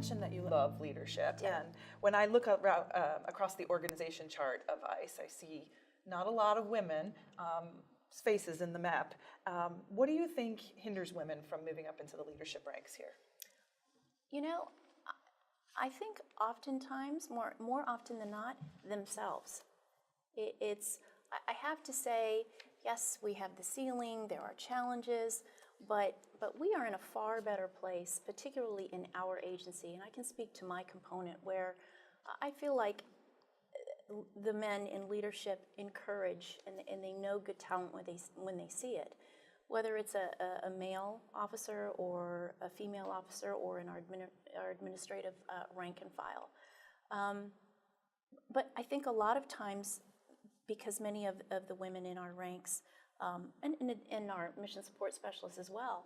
mentioned that you love leadership, and when I look across the organization chart of ICE, I see not a lot of women faces in the map. What do you think hinders women from moving up into the leadership ranks here? You know, I think oftentimes, more often than not, themselves. I have to say, yes, we have the ceiling, there are challenges, but we are in a far better place, particularly in our agency, and I can speak to my component where I feel like the men in leadership encourage and they know good talent when they see it, whether it's a male officer or a female officer or in our administrative rank and file. But I think a lot of times, because many of the women in our ranks, and our mission support specialists as well,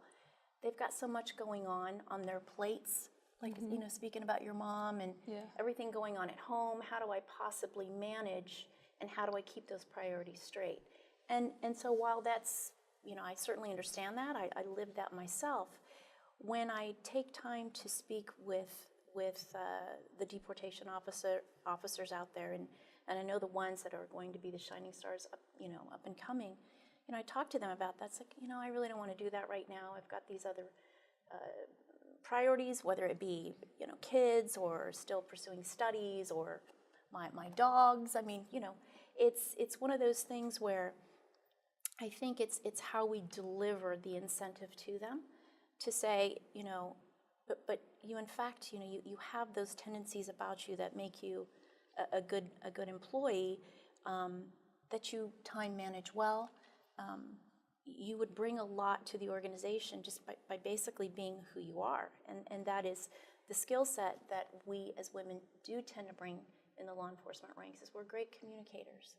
they've got so much going on their plates, like, you know, speaking about your mom and everything going on at home. How do I possibly manage, and how do I keep those priorities straight? And so while that's, you know, I certainly understand that, I live that myself, when I take time to speak with the deportation officers out there, and I know the ones that are going to be the shining stars up and coming, you know, I talk to them about that. It's like, you know, I really don't want to do that right now. I've got these other priorities, whether it be, you know, kids or still pursuing studies or my dogs. I mean, you know, it's one of those things where I think it's how we deliver the incentive to them to say, you know, but you, in fact, you know, you have those tendencies about you that make you a good employee, that you time manage well. You would bring a lot to the organization just by basically being who you are. And that is the skill set that we as women do tend to bring in the law enforcement ranks, is we're great communicators.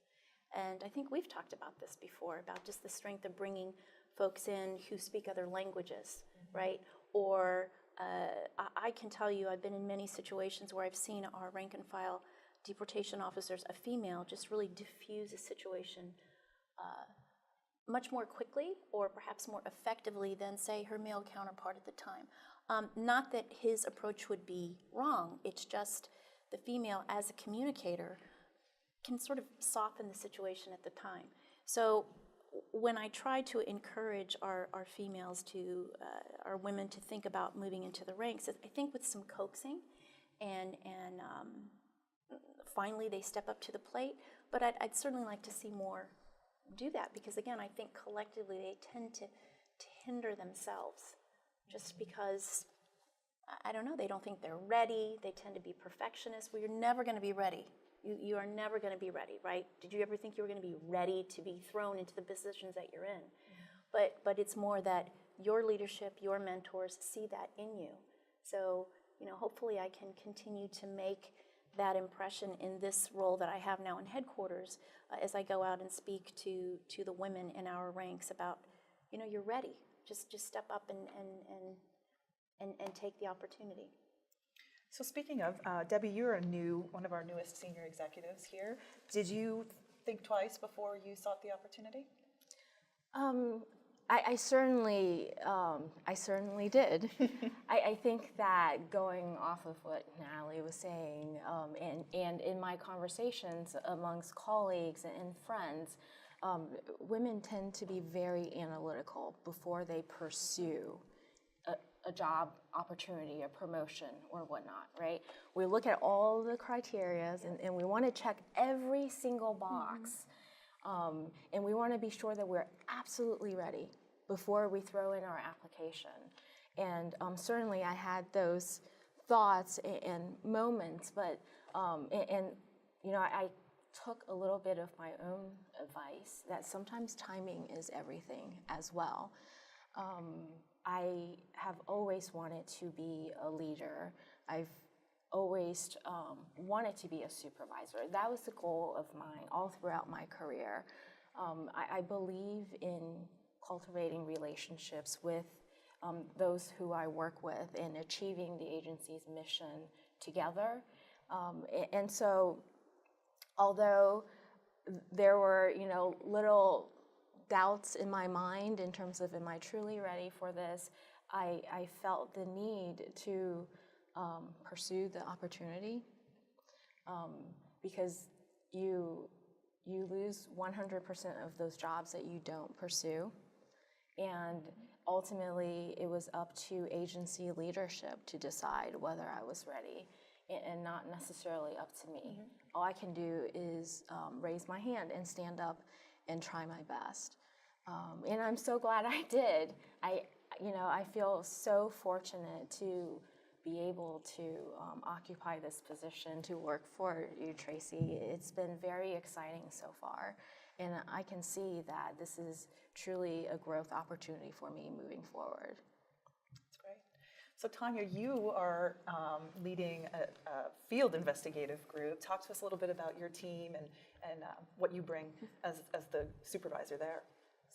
And I think we've talked about this before, about just the strength of bringing folks in who speak other languages, right? Or I can tell you, I've been in many situations where I've seen our rank and file deportation officers, a female, just really diffuse a situation much more quickly, or perhaps more effectively than, say, her male counterpart at the time. Not that his approach would be wrong, it's just the female, as a communicator, can sort of soften the situation at the time. So when I try to encourage our females to, our women to think about moving into the ranks, I think with some coaxing and finally they step up to the plate, but I'd certainly like to see more do that, because again, I think collectively they tend to hinder themselves just because, I don't know, they don't think they're ready, they tend to be perfectionists. Well, you're never going to be ready. You are never going to be ready, right? Did you ever think you were going to be ready to be thrown into the positions that you're in? But it's more that your leadership, your mentors see that in you. So, you know, hopefully I can continue to make that impression in this role that I have now in headquarters, as I go out and speak to the women in our ranks about, you know, you're ready. Just step up and take the opportunity. So speaking of, Debbie, you're one of our newest senior executives here. Did you think twice before you sought the opportunity? I certainly did. I think that going off of what Natalie was saying, and in my conversations amongst colleagues and friends, women tend to be very analytical before they pursue a job opportunity, a promotion, or whatnot, right? We look at all the criteria and we want to check every single box, and we want to be sure that we're absolutely ready before we throw in our application. And certainly I had those thoughts and moments, but you know, I took a little bit of my own advice that sometimes timing is everything as well. I have always wanted to be a leader. I've always wanted to be a supervisor. That was the goal of mine all throughout my career. I believe in cultivating relationships with those who I work with and achieving the agency's mission together. And so, although there were, you know, little doubts in my mind in terms of, am I truly ready for this? I felt the need to pursue the opportunity, because you lose 100% of those jobs that you don't pursue. And ultimately, it was up to agency leadership to decide whether I was ready, and not necessarily up to me. All I can do is raise my hand and stand up and try my best. And I'm so glad I did. I feel so fortunate to be able to occupy this position, to work for you, Tracy. It's been very exciting so far. And I can see that this is truly a growth opportunity for me moving forward. That's great. So Tanya, you are leading a field investigative group. Talk to us a little bit about your team and what you bring as the supervisor there.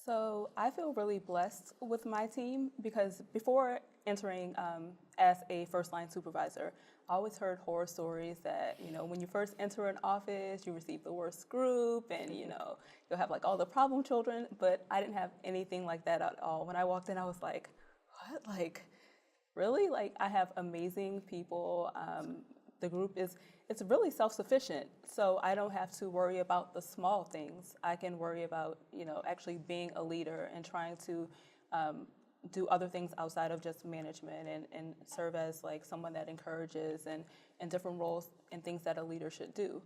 So I feel really blessed with my team because before entering as a first-line supervisor, I always heard horror stories that, when you first enter an office, you receive the worst group and, you'll have like all the problem children, but I didn't have anything like that at all. When I walked in, I was like, what? Like, really? Like, I have amazing people. The group it's really self-sufficient, so I don't have to worry about the small things. I can worry about, actually being a leader and trying to do other things outside of just management and serve as like someone that encourages and different roles and things that a leader should do.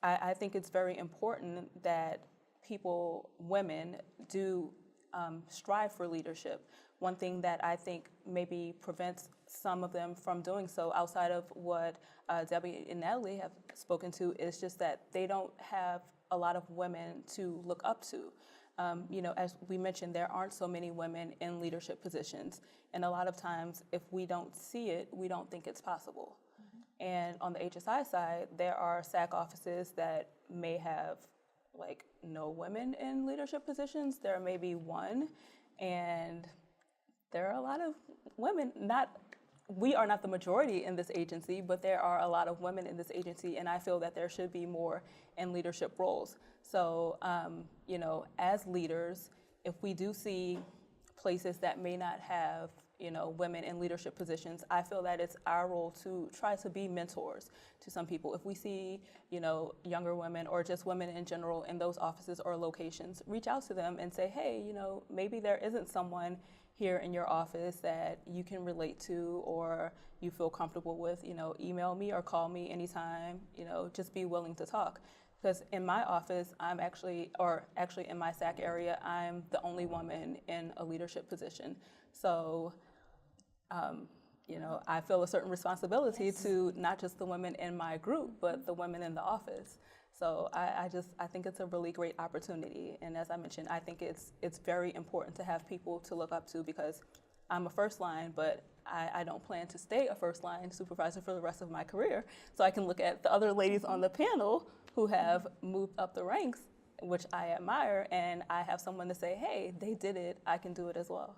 I think it's very important that women do strive for leadership. One thing that I think maybe prevents some of them from doing so, outside of what Debbie and Natalie have spoken to, is just that they don't have a lot of women to look up to. As we mentioned, there aren't so many women in leadership positions. And a lot of times, if we don't see it, we don't think it's possible. And on the HSI side, there are SAC offices that may have like no women in leadership positions. There may be one, and there are a lot of women. We are not the majority in this agency, but there are a lot of women in this agency, and I feel that there should be more in leadership roles. So, as leaders, if we do see places that may not have, women in leadership positions, I feel that it's our role to try to be mentors to some people. If we see, younger women or just women in general in those offices or locations, reach out to them and say, hey, maybe there isn't someone here in your office that you can relate to or you feel comfortable with, email me or call me anytime, just be willing to talk. Because in my office, actually in my SAC area, I'm the only woman in a leadership position. So, I feel a certain responsibility to not just the women in my group, but the women in the office. So I think it's a really great opportunity. And as I mentioned, I think it's very important to have people to look up to, because I'm a first line, but I don't plan to stay a first line supervisor for the rest of my career. So I can look at the other ladies on the panel who have moved up the ranks, which I admire, and I have someone to say, hey, they did it, I can do it as well.